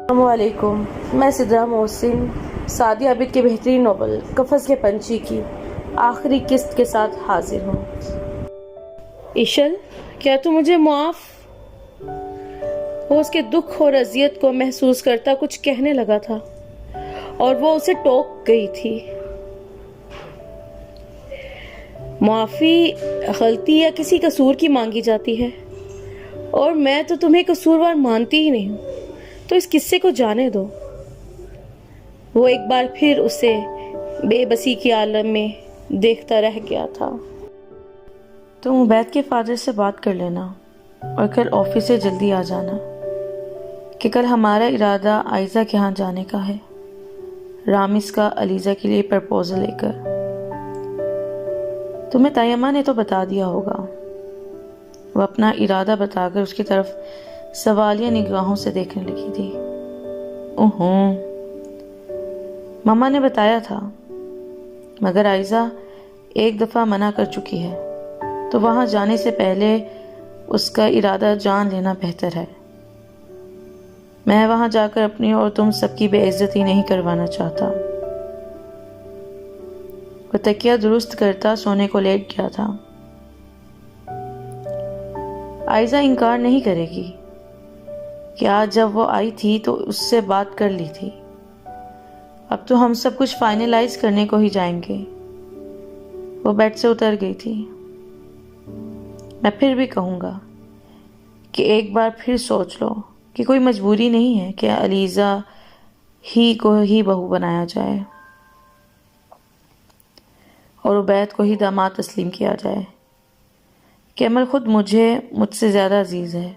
السلام علیکم، میں سدرا محسن سعدی عابد کے بہترین ناول قفس کے پنچھی کی آخری قسط کے ساتھ حاضر ہوں۔ ایشل، کیا تو مجھے معاف؟ وہ اس کے دکھ اور اذیت کو محسوس کرتا کچھ کہنے لگا تھا اور وہ اسے ٹوک گئی تھی۔ معافی غلطی یا کسی قصور کی مانگی جاتی ہے، اور میں تو تمہیں قصوروار مانتی ہی نہیں ہوں، تو اس قصے کو جانے دو۔ وہ ایک بار پھر اسے بے بسی کے عالم میں دیکھتا رہ گیا تھا۔ تم عبید کے فادر سے بات کر لینا اور کل آفس سے جلدی آ جانا، کہ کل ہمارا ارادہ عائزہ کے ہاں جانے کا ہے، رامز کا علیزہ کے لیے پرپوزل لے کر۔ تمہیں طیمہ نے تو بتا دیا ہوگا۔ وہ اپنا ارادہ بتا کر اس کی طرف سوالیہ نگاہوں سے دیکھنے لگی تھی۔ ماما نے بتایا تھا، مگر عائزہ ایک دفعہ منع کر چکی ہے، تو وہاں جانے سے پہلے اس کا ارادہ جان لینا بہتر ہے۔ میں وہاں جا کر اپنی اور تم سب کی بے عزتی نہیں کروانا چاہتا۔ وہ تکیہ درست کرتا سونے کو لیٹ گیا تھا۔ عائزہ انکار نہیں کرے گی کہ آج جب وہ آئی تھی تو اس سے بات کر لی تھی۔ اب تو ہم سب کچھ فائنلائز کرنے کو ہی جائیں گے۔ وہ بیڈ سے اتر گئی تھی۔ میں پھر بھی کہوں گا کہ ایک بار پھر سوچ لو کہ کوئی مجبوری نہیں ہے کہ علیزہ ہی کو ہی بہو بنایا جائے اور عبید کو ہی داماد تسلیم کیا جائے، کہ عمل خود مجھ سے زیادہ عزیز ہے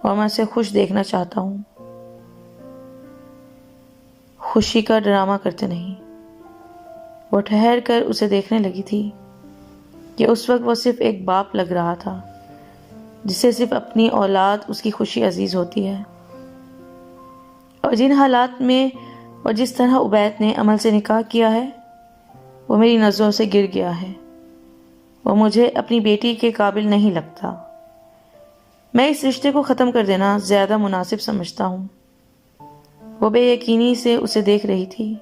اور میں اسے خوش دیکھنا چاہتا ہوں۔ خوشی کا ڈرامہ کرتے نہیں۔ وہ ٹھہر کر اسے دیکھنے لگی تھی کہ اس وقت وہ صرف ایک باپ لگ رہا تھا، جسے صرف اپنی اولاد اس کی خوشی عزیز ہوتی ہے، اور جن حالات میں اور جس طرح عبید نے عمل سے نکاح کیا ہے وہ میری نظروں سے گر گیا ہے۔ وہ مجھے اپنی بیٹی کے قابل نہیں لگتا۔ میں اس رشتے کو ختم کر دینا زیادہ مناسب سمجھتا ہوں۔ وہ بے یقینی سے اسے دیکھ رہی تھی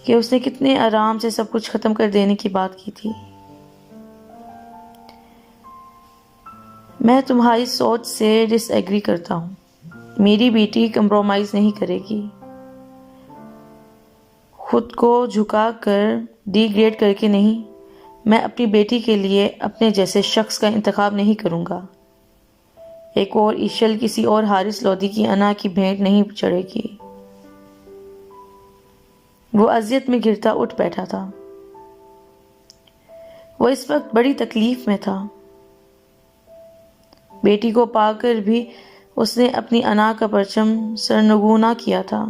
کہ اس نے کتنے آرام سے سب کچھ ختم کر دینے کی بات کی تھی۔ میں تمہاری سوچ سے ڈس ایگری کرتا ہوں۔ میری بیٹی کمپرومائز نہیں کرے گی۔ خود کو جھکا کر ڈی گریڈ کر کے نہیں، میں اپنی بیٹی کے لیے اپنے جیسے شخص کا انتخاب نہیں کروں گا۔ ایک اور ایشل کسی اور حارث لودھی کی انا کی بھینٹ نہیں چڑھے گی۔ وہ اذیت میں گرتا اٹھ بیٹھا تھا۔ وہ اس وقت بڑی تکلیف میں تھا۔ بیٹی کو پا کر بھی اس نے اپنی انا کا پرچم سرنگوں نہ کیا تھا،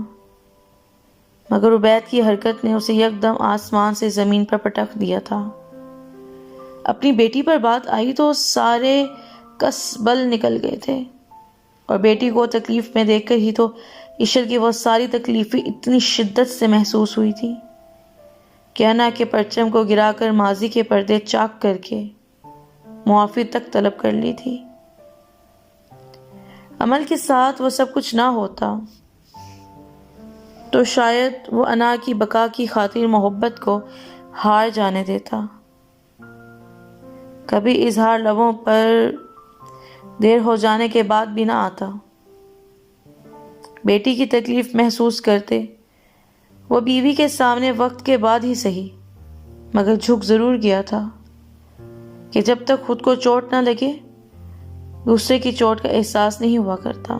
مگر عبید کی حرکت نے اسے یکدم آسمان سے زمین پر پٹک دیا تھا۔ اپنی بیٹی پر بات آئی تو سارے کس بل نکل گئے تھے، اور بیٹی کو تکلیف میں دیکھ کر ہی تو ایشل کی وہ ساری تکلیفیں اتنی شدت سے محسوس ہوئی تھی کہ انا کے پرچم کو گرا کر ماضی کے پردے چاک کر کے معافی تک طلب کر لی تھی۔ عمل کے ساتھ وہ سب کچھ نہ ہوتا تو شاید وہ انا کی بقا کی خاطر محبت کو ہار جانے دیتا۔ کبھی اظہار لبوں پر دیر ہو جانے کے بعد بھی نہ آتا۔ بیٹی کی تکلیف محسوس کرتے وہ بیوی کے سامنے وقت کے بعد ہی صحیح، مگر جھک ضرور گیا تھا کہ جب تک خود کو چوٹ نہ لگے دوسرے کی چوٹ کا احساس نہیں ہوا کرتا۔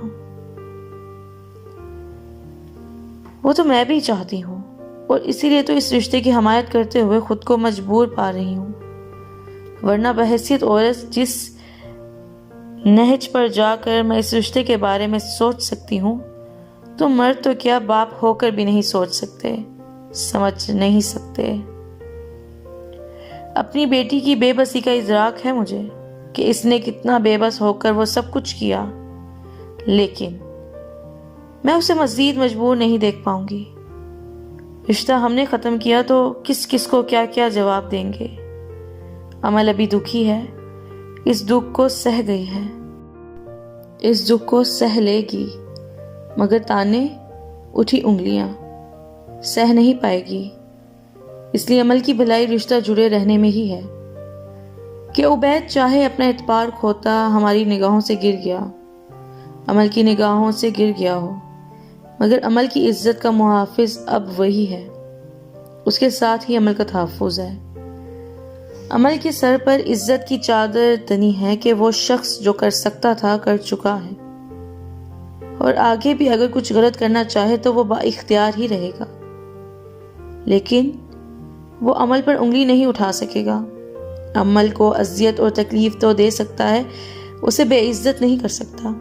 وہ تو میں بھی چاہتی ہوں، اور اسی لیے تو اس رشتے کی حمایت کرتے ہوئے خود کو مجبور پا رہی ہوں، ورنہ بحیثیت عورت جس نہج پر جا کر میں اس رشتے کے بارے میں سوچ سکتی ہوں، تو مرد تو کیا باپ ہو کر بھی نہیں سوچ سکتے، سمجھ نہیں سکتے۔ اپنی بیٹی کی بے بسی کا ادراک ہے مجھے کہ اس نے کتنا بے بس ہو کر وہ سب کچھ کیا، لیکن میں اسے مزید مجبور نہیں دیکھ پاؤں گی۔ رشتہ ہم نے ختم کیا تو کس کس کو کیا کیا جواب دیں گے۔ عمل ابھی دکھی ہے، اس دکھ کو سہ گئی ہے، اس دکھ کو سہ لے گی، مگر تانے اٹھی انگلیاں سہ نہیں پائے گی، اس لیے عمل کی بھلائی رشتہ جڑے رہنے میں ہی ہے کہ عبید چاہے اپنا اعتبار کھوتا ہماری نگاہوں سے گر گیا، عمل کی نگاہوں سے گر گیا ہو، مگر عمل کی عزت کا محافظ اب وہی ہے، اس کے ساتھ ہی عمل کا تحفظ ہے۔ عمل کے سر پر عزت کی چادر تنی ہے کہ وہ شخص جو کر سکتا تھا کر چکا ہے، اور آگے بھی اگر کچھ غلط کرنا چاہے تو وہ با اختیار ہی رہے گا، لیکن وہ عمل پر انگلی نہیں اٹھا سکے گا۔ عمل کو اذیت اور تکلیف تو دے سکتا ہے، اسے بے عزت نہیں کر سکتا،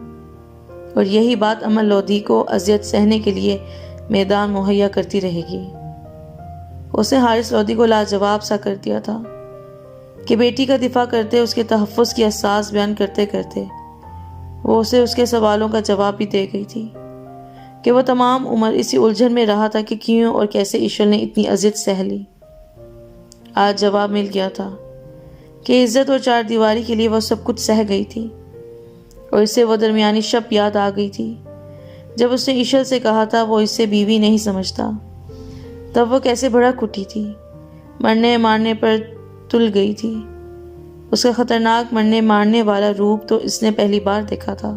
اور یہی بات عمل لودھی کو اذیت سہنے کے لیے میدان مہیا کرتی رہے گی۔ اس نے حارث لودھی کو لاجواب سا کر دیا تھا کہ بیٹی کا دفاع کرتے، اس کے تحفظ کی اساس بیان کرتے کرتے وہ اسے اس کے سوالوں کا جواب بھی دے گئی تھی کہ وہ تمام عمر اسی الجھن میں رہا تھا کہ کیوں اور کیسے ایشور نے اتنی اذیت سہ لی۔ آج جواب مل گیا تھا کہ عزت اور چار دیواری کے لیے وہ سب کچھ سہ گئی تھی، اور اسے وہ درمیانی شب یاد آ گئی تھی جب اس نے ایشور سے کہا تھا وہ اسے بیوی نہیں سمجھتا۔ تب وہ کیسے بھڑک اٹھی تھی، مرنے مارنے پر تل گئی تھی۔ اس کا خطرناک مرنے مارنے والا روپ تو اس نے پہلی بار دیکھا تھا،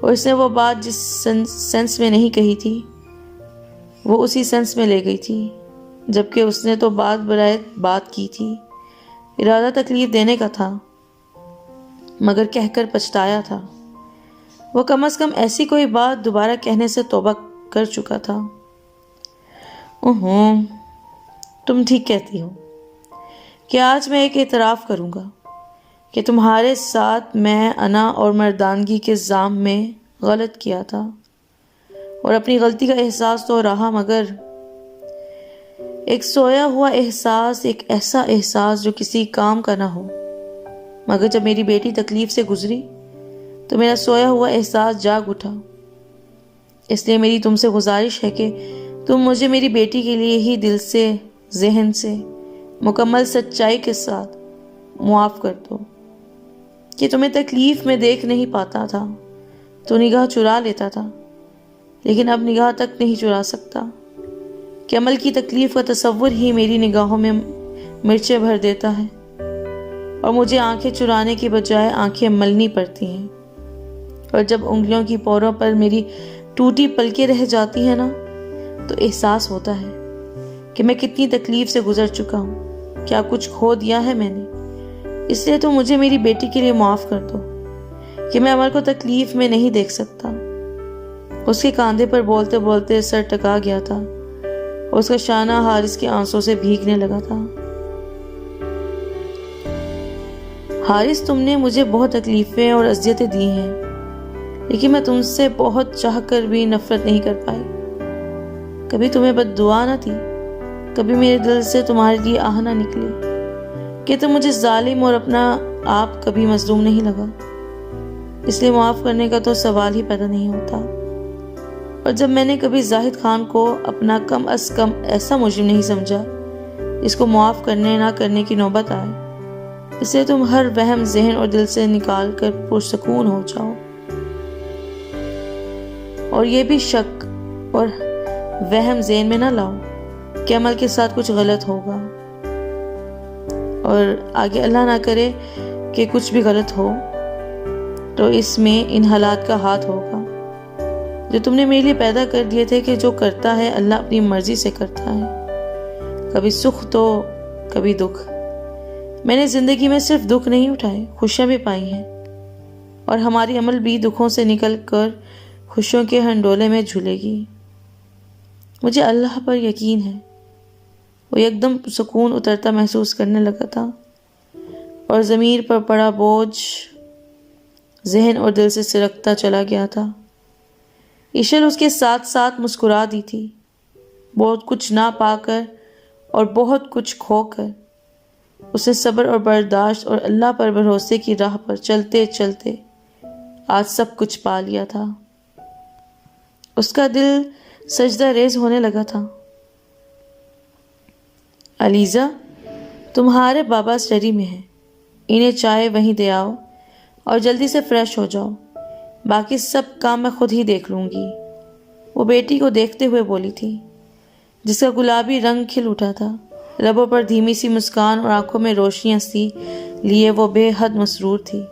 اور اس نے وہ بات جس سینس میں نہیں کہی تھی وہ اسی سینس میں لے گئی تھی، جبکہ اس نے تو بات برائے بات کی تھی، ارادہ تکلیف دینے کا تھا، مگر کہہ کر پچھتایا تھا۔ وہ کم از کم ایسی کوئی بات دوبارہ کہنے سے توبہ کر چکا تھا۔ تم ٹھیک کہتی ہو کہ آج میں ایک اعتراف کروں گا کہ تمہارے ساتھ میں انا اور مردانگی کے ذام میں غلط کیا تھا، اور اپنی غلطی کا احساس تو رہا، مگر ایک سویا ہوا احساس، ایک ایسا احساس جو کسی کام کا نہ ہو، مگر جب میری بیٹی تکلیف سے گزری تو میرا سویا ہوا احساس جاگ اٹھا۔ اس لیے میری تم سے گزارش ہے کہ تم مجھے میری بیٹی کے لیے ہی دل سے، ذہن سے، مکمل سچائی کے ساتھ معاف کر دو کہ تمہیں تکلیف میں دیکھ نہیں پاتا تھا تو نگاہ چرا لیتا تھا، لیکن اب نگاہ تک نہیں چرا سکتا کہ عمل کی تکلیف کا تصور ہی میری نگاہوں میں مرچیں بھر دیتا ہے، اور مجھے آنکھیں چرانے کی بجائے آنکھیں ملنی پڑتی ہیں، اور جب انگلیوں کی پوروں پر میری ٹوٹی پلکیں رہ جاتی ہیں نا تو احساس ہوتا ہے کہ میں کتنی تکلیف سے گزر چکا ہوں، کیا کچھ کھو دیا ہے میں نے۔ اس لیے تو مجھے میری بیٹی کے لیے معاف کر دو کہ میں عمل کو تکلیف میں نہیں دیکھ سکتا۔ اس کے کاندھے پر بولتے بولتے سر ٹکا گیا تھا، اور اس کا شانہ حارث کے آنسوں سے بھیگنے لگا تھا۔ حارث، تم نے مجھے بہت تکلیفیں اور اذیتیں دی ہیں، لیکن میں تم سے بہت چاہ کر بھی نفرت نہیں کر پائی۔ کبھی تمہیں بد دعا نہ تھی، کبھی میرے دل سے تمہارے لیے آہ نہ نکلے کہ تم مجھے ظالم اور اپنا آپ کبھی مظلوم نہیں لگا، اس لیے معاف کرنے کا تو سوال ہی پیدا نہیں ہوتا۔ اور جب میں نے کبھی زاہد خان کو اپنا کم از کم ایسا مجرم نہیں سمجھا جس کو معاف کرنے نہ کرنے کی نوبت آئے، اس لیے تم ہر وہم ذہن اور دل سے نکال کر پرسکون ہو جاؤ، اور یہ بھی شک اور وہم ذہن میں نہ لاؤ کہ عمل کے ساتھ کچھ غلط ہوگا، اور آگے اللہ نہ کرے کہ کچھ بھی غلط ہو تو اس میں ان حالات کا ہاتھ ہوگا جو تم نے میرے لیے پیدا کر دیے تھے کہ جو کرتا ہے اللہ اپنی مرضی سے کرتا ہے، کبھی سکھ تو کبھی دکھ۔ میں نے زندگی میں صرف دکھ نہیں اٹھائے، خوشیاں بھی پائی ہیں، اور ہماری عمل بھی دکھوں سے نکل کر خوشیوں کے ہنڈولے میں جھولے گی۔ مجھے اللہ پر یقین ہے۔ وہ ایک دم سکون اترتا محسوس کرنے لگا تھا، اور ضمیر پر پڑا بوجھ ذہن اور دل سے سرکتا چلا گیا تھا۔ ایشور اس کے ساتھ ساتھ مسکرا دی تھی، بہت کچھ نہ پا کر اور بہت کچھ کھو کر اس نے صبر اور برداشت اور اللہ پر بھروسے کی راہ پر چلتے چلتے آج سب کچھ پا لیا تھا۔ اس کا دل سجدہ ریز ہونے لگا تھا۔ علیزہ، تمہارے بابا اسٹڈی میں ہیں، انہیں چائے وہیں دے آؤ اور جلدی سے فریش ہو جاؤ، باقی سب کام میں خود ہی دیکھ لوں گی، وہ بیٹی کو دیکھتے ہوئے بولی تھی، جس کا گلابی رنگ کھل اٹھا تھا۔ لبوں پر دھیمی سی مسکان اور آنکھوں میں روشنیاں سی لیے وہ بے حد مسرور تھی،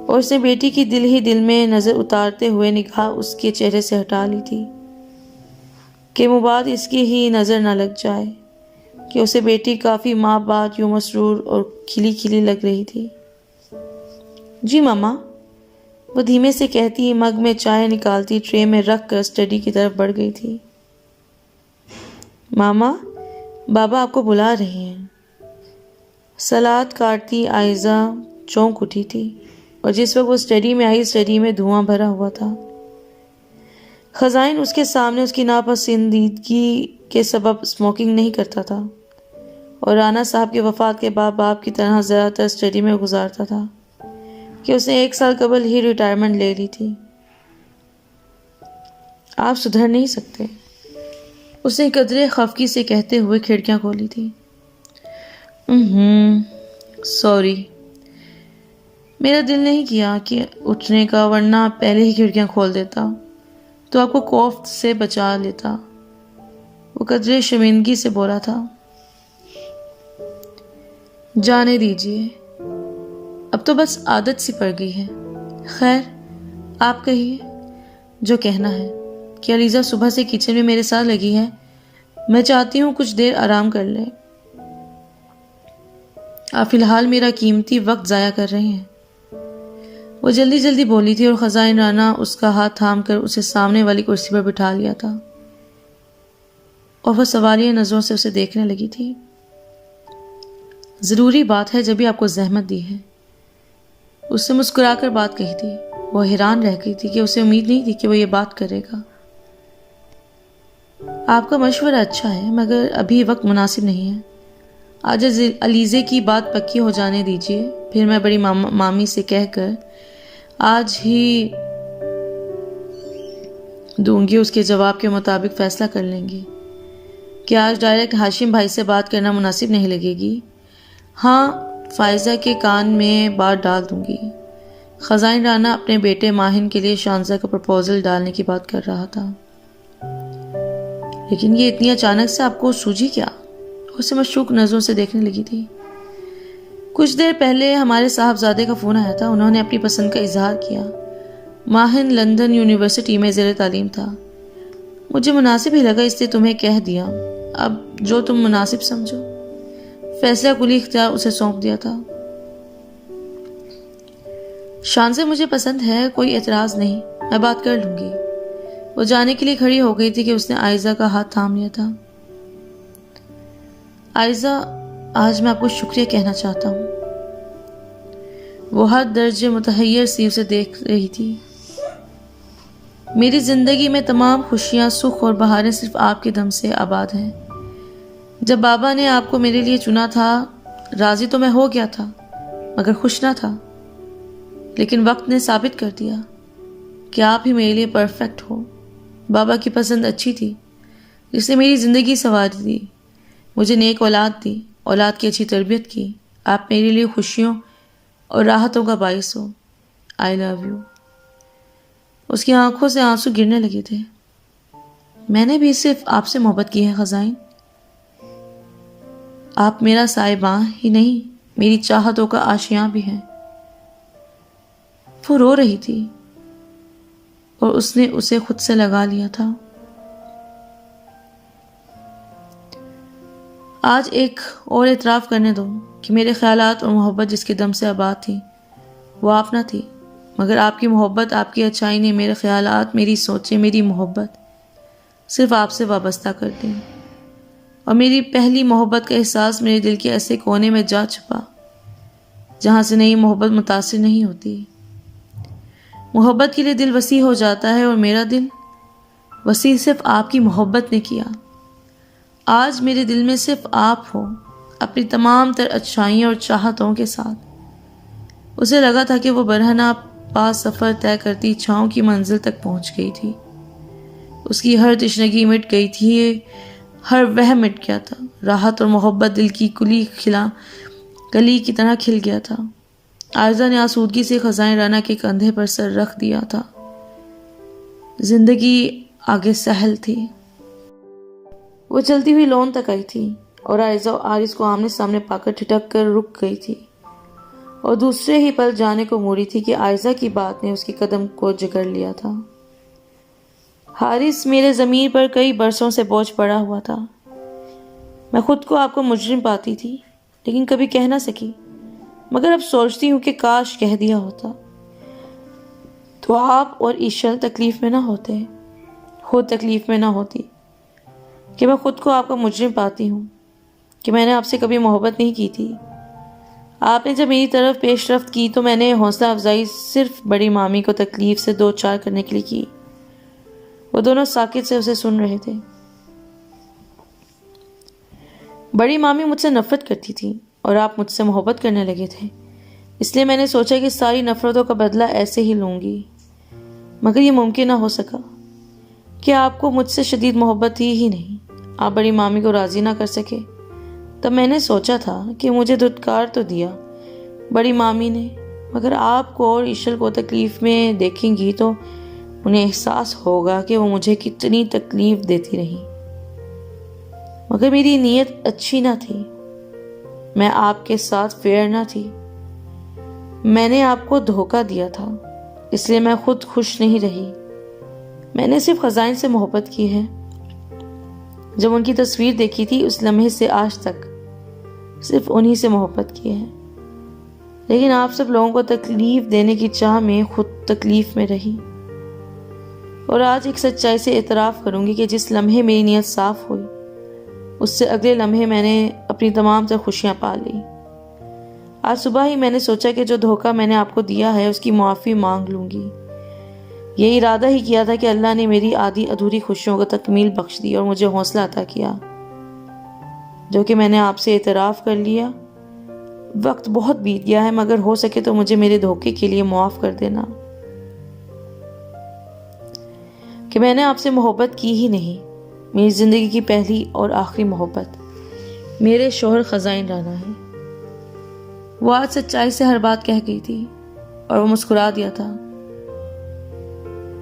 اور اس نے بیٹی کی دل ہی دل میں نظر اتارتے ہوئے نگاہ اس کے چہرے سے ہٹا لی تھی کہ مباد اس کی ہی نظر نہ لگ جائے کہ اسے بیٹی کافی ماہ بعد یوں مسرور اور کھلی کھلی لگ رہی تھی۔ جی ماما، وہ دھیمے سے کہتی مگ میں چائے نکالتی ٹرے میں رکھ کر اسٹڈی کی طرف بڑھ گئی تھی۔ ماما، بابا آپ کو بلا رہے ہیں۔ سلاد کاٹتی آئزہ چونک اٹھی تھی، اور جس وقت وہ اسٹڈی میں آئی، اسٹڈی میں دھواں بھرا ہوا تھا۔ خزائن اس کے سامنے اس کی ناپسندیدگی کے سبب اسموکنگ نہیں کرتا تھا، اور رانا صاحب کے وفات کے بعد باپ کی طرح زیادہ تر اسٹڈی میں گزارتا تھا کہ اس نے 1 سال قبل ہی ریٹائرمنٹ لے لی تھی۔ آپ سدھر نہیں سکتے، اس نے قدرے خفگی سے کہتے ہوئے کھڑکیاں کھولی تھی۔ سوری، میرا دل نہیں کیا کہ اٹھنے کا، ورنہ پہلے ہی کھڑکیاں کھول دیتا تو آپ کو کوفت سے بچا لیتا، وہ قدرے شرمندگی سے بولا تھا۔ جانے دیجیے، اب تو بس عادت سی پڑ گئی ہے۔ خیر، آپ کہیے جو کہنا ہے کہ علیزہ صبح سے کچن میں میرے ساتھ لگی ہے، میں چاہتی ہوں کچھ دیر آرام کر لے۔ آپ فی الحال میرا قیمتی وقت ضائع کر رہے ہیں، وہ جلدی جلدی بولی تھی، اور خزائن رانا اس کا ہاتھ تھام کر اسے سامنے والی کرسی پر بٹھا لیا تھا، اور وہ سوالیہ نظروں سے اسے دیکھنے لگی تھی۔ ضروری بات ہے، جب بھی آپ کو زحمت دی ہے، اس سے مسکرا کر بات کہی تھی۔ وہ حیران رہ گئی تھی کہ اسے امید نہیں تھی کہ وہ یہ بات کرے گا۔ آپ کا مشورہ اچھا ہے، مگر ابھی وقت مناسب نہیں ہے۔ آج علیزے کی بات پکی ہو جانے دیجیے، پھر میں بڑی مامی سے کہہ کر آج ہی دوں گی، اس کے جواب کے مطابق فیصلہ کر لیں گے کہ آج ڈائریکٹ ہاشم بھائی سے بات کرنا مناسب نہیں لگے گی۔ ہاں، فائزہ کے کان میں بات ڈال دوں گی۔ خزائن رانا اپنے بیٹے ماہن کے لیے شانزہ کا پرپوزل ڈالنے کی بات کر رہا تھا۔ لیکن یہ اتنی اچانک سے آپ کو سوجھی کیا؟ اسے مشکوک نظروں سے دیکھنے لگی تھی۔ کچھ دیر پہلے ہمارے صاحبزادے کا فون آیا تھا، انہوں نے اپنی پسند کا اظہار کیا۔ ماہن لندن یونیورسٹی میں زیر تعلیم تھا، مجھے مناسب ہی لگا، اس لیے تمہیں کہہ دیا۔ اب جو تم مناسب سمجھو۔ فیصلہ کلی اختیار اسے سونپ دیا تھا۔ شانزہ مجھے پسند ہے، کوئی اعتراض نہیں، میں بات کر لوں گی۔ وہ جانے کے لیے کھڑی ہو گئی تھی کہ اس نے آئزہ کا ہاتھ تھام لیا تھا۔ آئزہ، آج میں آپ کو شکریہ کہنا چاہتا ہوں۔ وہ حد درجے متحیر سی اسے دیکھ رہی تھی۔ میری زندگی میں تمام خوشیاں، سکھ اور بہاریں صرف آپ کے دم سے آباد ہیں۔ جب بابا نے آپ کو میرے لیے چنا تھا، راضی تو میں ہو گیا تھا، مگر خوش نہ تھا۔ لیکن وقت نے ثابت کر دیا کہ آپ ہی میرے لیے پرفیکٹ ہو۔ بابا کی پسند اچھی تھی، جس نے میری زندگی سنوار دی، مجھے نیک اولاد دی، اولاد کی اچھی تربیت کی۔ آپ میرے لیے خوشیوں اور راحتوں کا باعث ہو۔ آئی لو یو۔ اس کی آنکھوں سے آنسو گرنے لگے تھے۔ میں نے بھی صرف آپ سے محبت کی ہے خزائن، آپ میرا صاحباں ہی نہیں، میری چاہتوں کا آشیاں بھی ہیں۔ وہ رو رہی تھی، اور اس نے اسے خود سے لگا لیا تھا۔ آج ایک اور اعتراف کرنے دو کہ میرے خیالات اور محبت جس کے دم سے آباد تھی، وہ آپ نہ تھی، مگر آپ کی محبت، آپ کی اچھائی نے میرے خیالات، میری سوچیں، میری محبت صرف آپ سے وابستہ کر دی، اور میری پہلی محبت کا احساس میرے دل کے ایسے کونے میں جا چھپا جہاں سے نئی محبت متاثر نہیں ہوتی۔ محبت کے لیے دل وسیع ہو جاتا ہے، اور میرا دل وسیع صرف آپ کی محبت نے کیا۔ آج میرے دل میں صرف آپ ہو، اپنی تمام تر اچھائیوں اور چاہتوں کے ساتھ۔ اسے لگا تھا کہ وہ برہنہ پاس سفر طے کرتی چھاؤں کی منزل تک پہنچ گئی تھی۔ اس کی ہر تشنگی مٹ گئی تھی، ہر وہم مٹ گیا تھا۔ راحت اور محبت دل کی کلی کی طرح کھل گیا تھا۔ عائزہ نے آسودگی سے خزائن رانا کے کندھے پر سر رکھ دیا تھا۔ زندگی آگے سہل تھی۔ وہ چلتی ہوئی لون تک آئی تھی اور عائزہ اور عارض کو آمنے سامنے پا کر ٹھٹک کر رک گئی تھی اور دوسرے ہی پل جانے کو موڑی تھی کہ عائزہ کی بات نے اس کے قدم کو جگڑ لیا تھا۔ حارث، میرے ضمیر پر کئی برسوں سے بوجھ پڑا ہوا تھا۔ میں خود کو آپ کو مجرم پاتی تھی لیکن کبھی کہہ نہ سکی، مگر اب سوچتی ہوں کہ کاش کہہ دیا ہوتا تو آپ اور ایشل تکلیف میں نہ ہوتے، خود تکلیف میں نہ ہوتی۔ کہ میں خود کو آپ کا مجرم پاتی ہوں کہ میں نے آپ سے کبھی محبت نہیں کی تھی۔ آپ نے جب میری طرف پیش رفت کی تو میں نے حوصلہ افزائی صرف بڑی مامی کو تکلیف سے دو چار کرنے کے لیے کی۔ وہ دونوں ساکت سے اسے سن رہے تھے۔ بڑی مامی مجھ سے نفرت کرتی تھی اور آپ مجھ سے محبت کرنے لگے تھے، اس لیے میں نے سوچا کہ ساری نفرتوں کا بدلہ ایسے ہی لوں گی، مگر یہ ممکن نہ ہو سکا کہ آپ کو مجھ سے شدید محبت تھی ہی نہیں۔ آپ بڑی مامی کو راضی نہ کر سکے۔ تب میں نے سوچا تھا کہ مجھے دھتکار تو دیا بڑی مامی نے، مگر آپ کو اور ایشل کو تکلیف میں دیکھیں گی تو انہیں احساس ہوگا کہ وہ مجھے کتنی تکلیف دیتی رہی، مگر میری نیت اچھی نہ تھی، میں آپ کے ساتھ فیئر نہ تھی، میں نے آپ کو دھوکہ دیا تھا، اس لیے میں خود خوش نہیں رہی۔ میں نے صرف خزائن سے محبت کی ہے۔ جب ان کی تصویر دیکھی تھی اس لمحے سے آج تک صرف انہی سے محبت کی ہے، لیکن آپ سب لوگوں کو تکلیف دینے کی چاہ میں خود تکلیف میں رہی۔ اور آج ایک سچائی سے اعتراف کروں گی کہ جس لمحے میری نیت صاف ہوئی اس سے اگلے لمحے میں نے اپنی تمام تر خوشیاں پا لی۔ آج صبح ہی میں نے سوچا کہ جو دھوکہ میں نے آپ کو دیا ہے اس کی معافی مانگ لوں گی۔ یہ ارادہ ہی کیا تھا کہ اللہ نے میری آدھی ادھوری خوشیوں کو تکمیل بخش دی اور مجھے حوصلہ عطا کیا، جو کہ میں نے آپ سے اعتراف کر لیا۔ وقت بہت بیت گیا ہے، مگر ہو سکے تو مجھے میرے دھوکے کے لیے معاف کر دینا کہ میں نے آپ سے محبت کی ہی نہیں۔ میری زندگی کی پہلی اور آخری محبت میرے شوہر خزائن رانا ہے۔ وہ آج سچائی سے ہر بات کہہ گئی تھی اور وہ مسکرا دیا تھا۔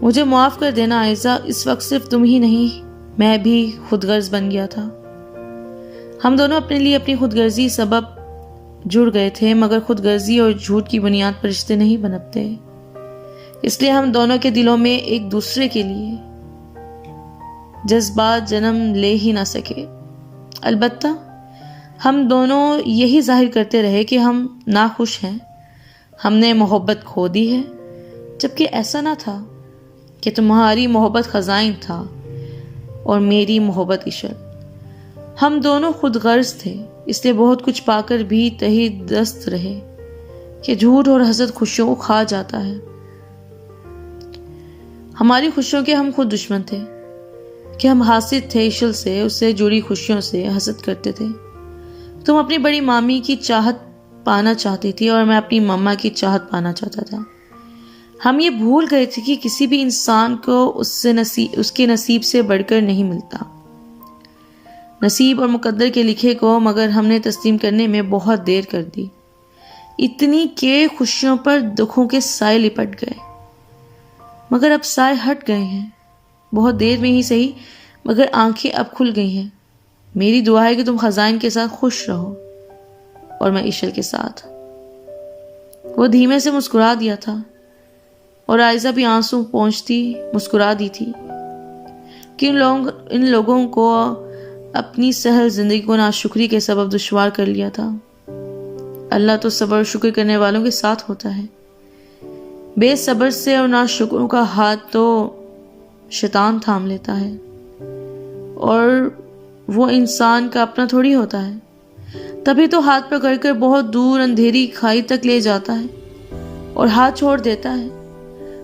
مجھے معاف کر دینا عائزہ، اس وقت صرف تم ہی نہیں میں بھی خود غرض بن گیا تھا۔ ہم دونوں اپنے لیے اپنی خود غرضی سبب جڑ گئے تھے، مگر خود غرضی اور جھوٹ کی بنیاد پر رشتے نہیں بنتے، اس لیے ہم دونوں کے دلوں میں ایک دوسرے کے لیے جذبات جنم لے ہی نہ سکے۔ البتہ ہم دونوں یہی ظاہر کرتے رہے کہ ہم ناخوش ہیں، ہم نے محبت کھو دی ہے، جبکہ ایسا نہ تھا کہ تمہاری محبت خزائن تھا اور میری محبت ایشل۔ ہم دونوں خود غرض تھے، اس لیے بہت کچھ پا کر بھی تہی دست رہے کہ جھوٹ اور حسد خوشیوں کو کھا جاتا ہے۔ ہماری خوشیوں کے ہم خود دشمن تھے کہ ہم حاسد تھے ایشل سے، اس سے جڑی خوشیوں سے حسد کرتے تھے۔ تم اپنی بڑی مامی کی چاہت پانا چاہتی تھی اور میں اپنی مما کی چاہت پانا چاہتا تھا۔ ہم یہ بھول گئے تھے کہ کسی بھی انسان کو اس کے نصیب سے بڑھ کر نہیں ملتا، نصیب اور مقدر کے لکھے کو، مگر ہم نے تسلیم کرنے میں بہت دیر کر دی، اتنی کہ خوشیوں پر دکھوں کے سائے لپٹ گئے۔ مگر اب سائے ہٹ گئے ہیں، بہت دیر میں ہی صحیح، مگر آنکھیں اب کھل گئی ہیں۔ میری دعا ہے کہ تم خزائن کے ساتھ خوش رہو اور میں ایشل کے ساتھ۔ وہ دھیمے سے مسکرا دیا تھا اور عائزہ بھی آنسو پہنچتی مسکرا دی تھی کہ ان لوگوں کو اپنی سہل زندگی کو ناشکری کے سبب دشوار کر لیا تھا۔ اللہ تو صبر و شکر کرنے والوں کے ساتھ ہوتا ہے، بے صبر سے اور ناشکروں کا ہاتھ تو شیطان تھام لیتا ہے اور وہ انسان کا اپنا تھوڑی ہوتا ہے، تبھی تو ہاتھ پکڑ کر بہت دور اندھیری کھائی تک لے جاتا ہے اور ہاتھ چھوڑ دیتا ہے۔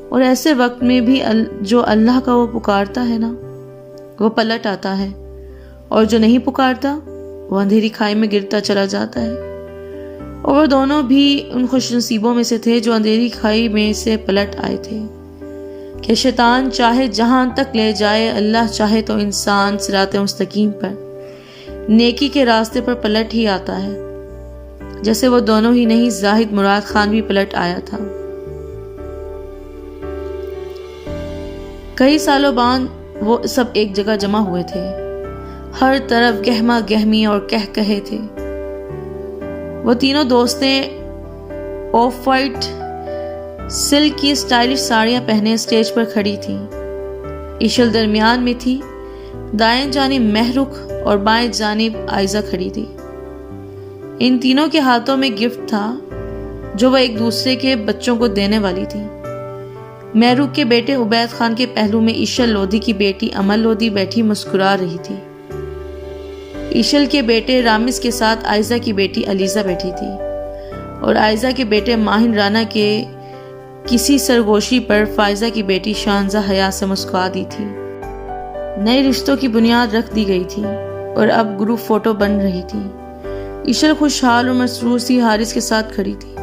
اور ایسے وقت میں بھی جو اللہ کا وہ پکارتا ہے نا، وہ پلٹ آتا ہے، اور جو نہیں پکارتا وہ اندھیری کھائی میں گرتا چلا جاتا ہے۔ اور وہ دونوں بھی ان خوش نصیبوں میں سے تھے جو اندھیری کھائی میں سے پلٹ آئے تھے کہ شیطان چاہے جہاں تک لے جائے، اللہ چاہے تو انسان صراط مستقیم پر، نیکی کے راستے پر پلٹ ہی آتا ہے۔ جیسے وہ دونوں ہی نہیں زاہد مراد خان بھی پلٹ آیا تھا۔ کئی سالوں بعد وہ سب ایک جگہ جمع ہوئے تھے۔ ہر طرف گہما گہمی اور کہے تھے۔ وہ تینوں دوستیں آف وائٹ سلک کی سٹائلش ساڑیاں پہنے اسٹیج پر کھڑی تھیں۔ ایشل درمیان میں تھی، دائیں جانب مہرخ اور بائیں جانب عائزہ کھڑی تھی۔ ان تینوں کے ہاتھوں میں گفٹ تھا جو وہ ایک دوسرے کے بچوں کو دینے والی تھی۔ مہرخ کے بیٹے عبید خان کے پہلو میں ایشل لودھی کی بیٹی امل لودھی بیٹھی مسکرا رہی تھی۔ ایشل کے بیٹے رامز کے ساتھ عائزہ کی بیٹی علیزہ بیٹھی تھی اور عائزہ کے بیٹے ماہن رانا کے کسی سرگوشی پر فائزہ کی بیٹی شانزہ حیا سے مسکرا دی تھی۔ نئے رشتوں کی بنیاد رکھ دی گئی تھی اور اب گروپ فوٹو بن رہی تھی۔ ایشل خوشحال اور مسرور سی حارث کے ساتھ کھڑی تھی۔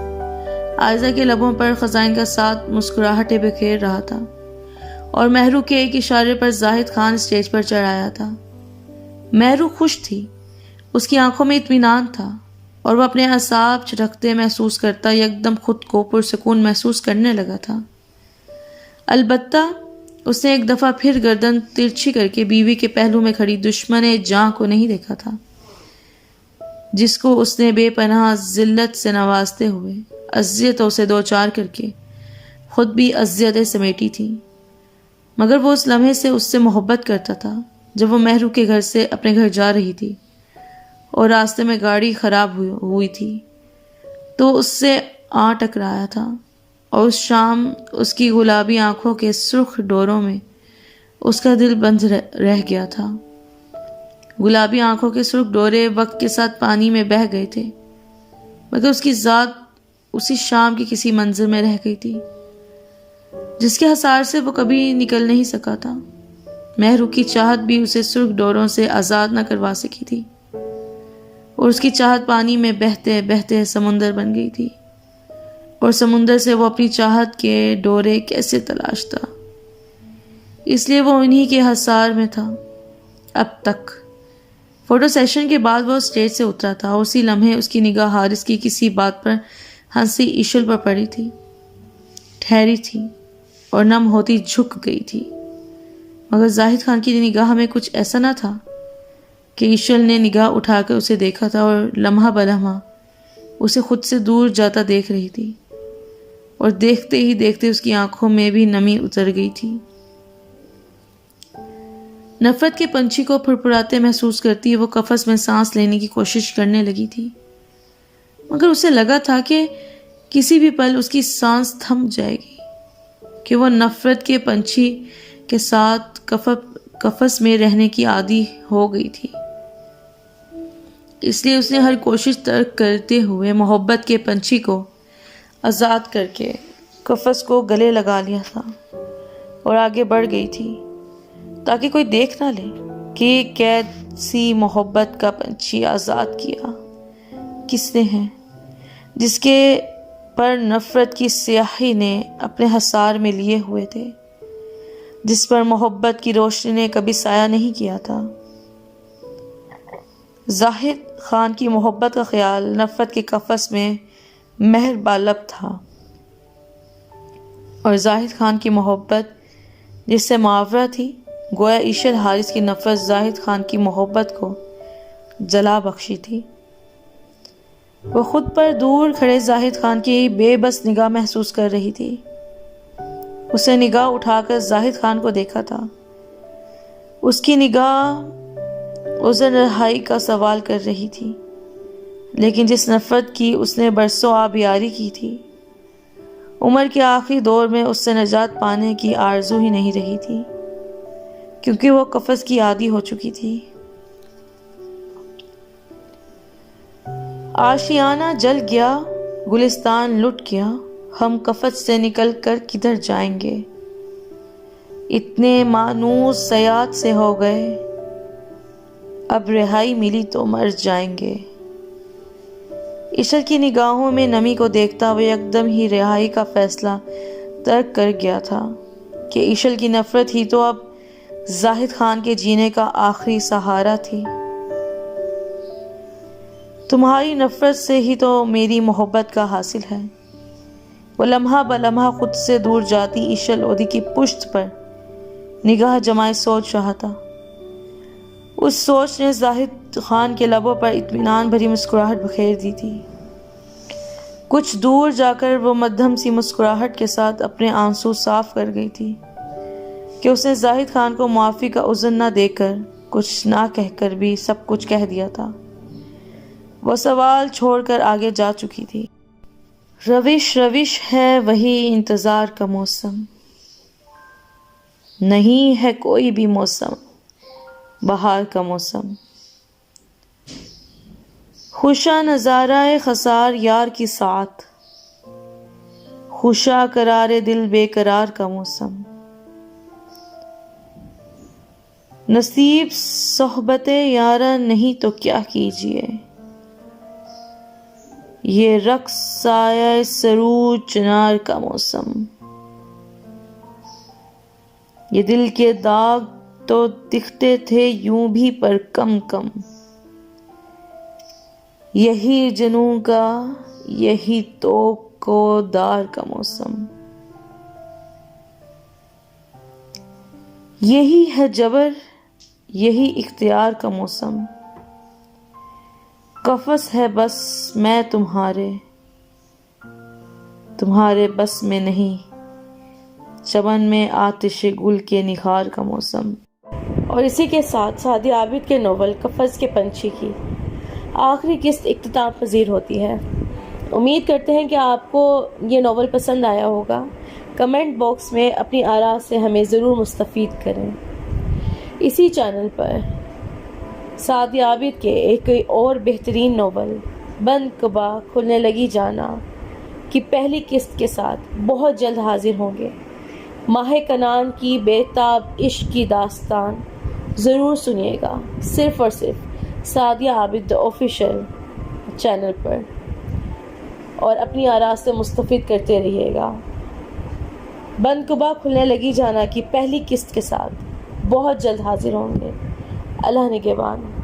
عائزہ کے لبوں پر خزائن کا ساتھ مسکراہٹیں بکھیر رہا تھا اور مہرخ کے ایک اشارے پر زاہد خان اسٹیج پر چڑھ آیا تھا۔ مہرخ خوش تھی، اس کی آنکھوں میں اطمینان تھا اور وہ اپنے اعصاب چٹکتے محسوس کرتا یکدم خود کو پرسکون محسوس کرنے لگا تھا۔ البتہ اس نے ایک دفعہ پھر گردن ترچھی کر کے بیوی کے پہلو میں کھڑی دشمن جاں کو نہیں دیکھا تھا، جس کو اس نے بے پناہ ذلت سے نوازتے ہوئے اذیتوں سے دوچار کر کے خود بھی اذیتیں سمیٹی تھی۔ مگر وہ اس لمحے سے اس سے محبت کرتا تھا جب وہ مہرخ کے گھر سے اپنے گھر جا رہی تھی اور راستے میں گاڑی خراب ہوئی تھی تو اس سے ٹکرایا تھا، اور اس شام اس کی گلابی آنکھوں کے سرخ ڈوروں میں اس کا دل بندھ رہ گیا تھا۔ گلابی آنکھوں کے سرخ ڈورے وقت کے ساتھ پانی میں بہہ گئے تھے، مگر اس کی ذات اسی شام کی کسی منظر میں رہ گئی تھی جس کے حصار سے وہ کبھی نکل نہیں سکا تھا۔ مہرخ کی چاہت بھی اسے سرخ ڈوروں سے آزاد نہ کروا سکی تھی اور اس کی چاہت پانی میں بہتے بہتے سمندر بن گئی تھی، اور سمندر سے وہ اپنی چاہت کے ڈورے کیسے تلاشتا، اس لیے وہ انہی کے حصار میں تھا اب تک۔ فوٹو سیشن کے بعد وہ اسٹیج سے اترا تھا، اسی لمحے اس کی نگاہ حارث کی کسی بات پر ہنسی ایشل پر پڑی تھی، ٹھہری تھی اور نم ہوتی جھک گئی تھی۔ مگر زاہد خان کی نگاہ میں کچھ ایسا نہ تھا کہ ایشل نے نگاہ اٹھا کر اسے دیکھا تھا اور لمحہ بلمحہ اسے خود سے دور جاتا دیکھ رہی تھی، اور دیکھتے ہی دیکھتے اس کی آنکھوں میں بھی نمی اتر گئی تھی۔ نفرت کے پنچھی کو پھرپھراتے محسوس کرتی وہ قفس میں سانس لینے کی کوشش کرنے لگی تھی، مگر اسے لگا تھا کہ کسی بھی پل اس کی سانس تھم جائے گی، کہ وہ نفرت کے پنچھی کے ساتھ قفس میں رہنے کی عادی ہو گئی تھی۔ اس لیے اس نے ہر کوشش ترک کرتے ہوئے محبت کے پنچھی کو آزاد کر کے قفس کو گلے لگا لیا تھا اور آگے بڑھ گئی تھی تاکہ کوئی دیکھ نہ لے کہ یہ قید سی محبت کا پنچھی آزاد کیا کس نے ہے، جس کے پر نفرت کی سیاہی نے اپنے حصار میں لیے ہوئے تھے، جس پر محبت کی روشنی نے کبھی سایہ نہیں کیا تھا۔ زاہد خان کی محبت کا خیال نفرت کے قفس میں مہر بالب تھا، اور زاہد خان کی محبت جس سے معاورہ تھی، گویا ایشل حارث کی نفرت زاہد خان کی محبت کو جلا بخشی تھی۔ وہ خود پر دور کھڑے زاہد خان کی بے بس نگاہ محسوس کر رہی تھی۔ اسے نگاہ اٹھا کر زاہد خان کو دیکھا تھا۔ اس کی نگاہ عذر رہائی کا سوال کر رہی تھی، لیکن جس نفرت کی اس نے برسوں آبیاری کی تھی، عمر کے آخری دور میں اس سے نجات پانے کی آرزو ہی نہیں رہی تھی، کیونکہ وہ قفس کی عادی ہو چکی تھی۔ آشیانہ جل گیا، گلستان لٹ گیا، ہم قفس سے نکل کر کدھر جائیں گے، اتنے مانوس صیاد سے ہو گئے، اب رہائی ملی تو مر جائیں گے۔ ایشل کی نگاہوں میں نمی کو دیکھتا وہ یکدم ہی رہائی کا فیصلہ ترک کر گیا تھا کہ ایشل کی نفرت ہی تو اب زاہد خان کے جینے کا آخری سہارا تھی۔ تمہاری نفرت سے ہی تو میری محبت کا حاصل ہے۔ وہ لمحہ بلمحہ خود سے دور جاتی عشا لودھی کی پشت پر نگاہ جمائے سوچ رہا تھا۔ اس سوچ نے زاہد خان کے لبوں پر اطمینان بھری مسکراہٹ بکھیر دی تھی۔ کچھ دور جا کر وہ مدھم سی مسکراہٹ کے ساتھ اپنے آنسو صاف کر گئی تھی کہ اس نے زاہد خان کو معافی کا عذر نہ دے کر، کچھ نہ کہہ کر بھی سب کچھ کہہ دیا تھا۔ وہ سوال چھوڑ کر آگے جا چکی تھی۔ روش روش ہے وہی انتظار کا موسم، نہیں ہے کوئی بھی موسم بہار کا موسم۔ خوشا نظارہ خسار یار کی ساتھ، خوشا قرار دل بے قرار کا موسم۔ نصیب صحبت یارا نہیں تو کیا کیجیے، یہ رقص سایہ سرو چنار کا موسم۔ یہ دل کے داغ تو دکھتے تھے یوں بھی پر کم کم، یہی جنوں کا یہی تو کو دار کا موسم۔ یہی ہے جبر یہی اختیار کا موسم، قفس ہے بس میں تمہارے بس میں نہیں، چمن میں آتش گل کے نگار کا موسم۔ اور اسی کے ساتھ سعدیہ عابد کے ناول قفس کے پنچھی کی آخری قسط اختتام پذیر ہوتی ہے۔ امید کرتے ہیں کہ آپ کو یہ ناول پسند آیا ہوگا۔ کمنٹ باکس میں اپنی آراء سے ہمیں ضرور مستفید کریں۔ اسی چینل پر سعدیہ عابد کے ایک اور بہترین ناول بند کبا کھلنے لگی جانا کی پہلی قسط کے ساتھ بہت جلد حاضر ہوں گے۔ ماہ کنعان کی بےتاب عشق کی داستان ضرور سنیے گا، صرف اور صرف سعدیہ عابد آفیشیل چینل پر، اور اپنی آراء سے مستفید کرتے رہیے گا۔ بند کبا کھلنے لگی جانا کی پہلی قسط کے ساتھ بہت جلد حاضر ہوں گے۔ اللہ نگہبان۔